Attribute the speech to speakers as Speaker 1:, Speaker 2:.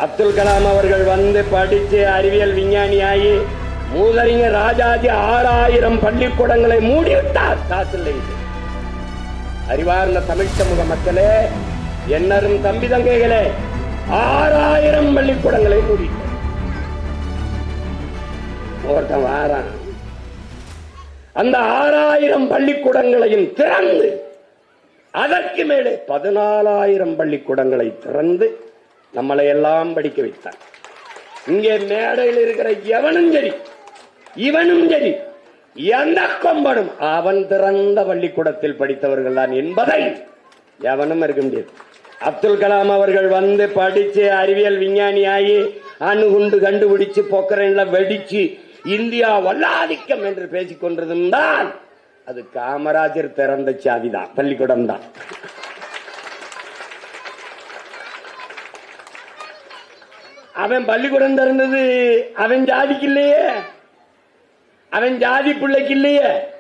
Speaker 1: அப்துல் கலாம் அவர்கள் வந்து படிச்சு அறிவியல் விஞ்ஞானியாகி மூதறிஞர் ராஜாஜி 6000 பள்ளிக்கூடங்களை மூடிவிட்டார். காசில்லை. அறிவார்ந்த தமிழ் சமூக மக்களே, என்னரும் தம்பி தங்கைகளே, 6000 பள்ளிக்கூடங்களை மூடிட்டார். ஒருத்தன் வாரான், அந்த 6000 பள்ளிக்கூடங்களையும் திறந்து அதற்கு மேலே 14000 பள்ளிக்கூடங்களை திறந்து நம்மளை எல்லாம் படிக்க வைத்தார். இங்கே மேடையில் இருக்கிற எவனும் சரி, இவனும் சரி, எந்த கொம்பனும் அவன் திறந்த பள்ளிக்கூடத்தில் படித்தவர்கள் தான் என்பதை எவனும் இருக்க முடியாது. அப்துல் கலாம் அவர்கள் வந்து படிச்சு அறிவியல் விஞ்ஞானியாகி அணுகுண்டு கண்டுபிடிச்சு பொக்கரன்ல வெடிச்சு இந்தியா வல்லாதிக்கம் என்று பேசிக் கொண்டிருந்தால் அது காமராஜர் திறந்த சாதிதான், பள்ளிக்கூடம் தான். அவன் பள்ளிக்கூடம் திறந்தது அவன் ஜாதிக்கு இல்லையே, அவன் ஜாதி பிள்ளைக்கு இல்லையே.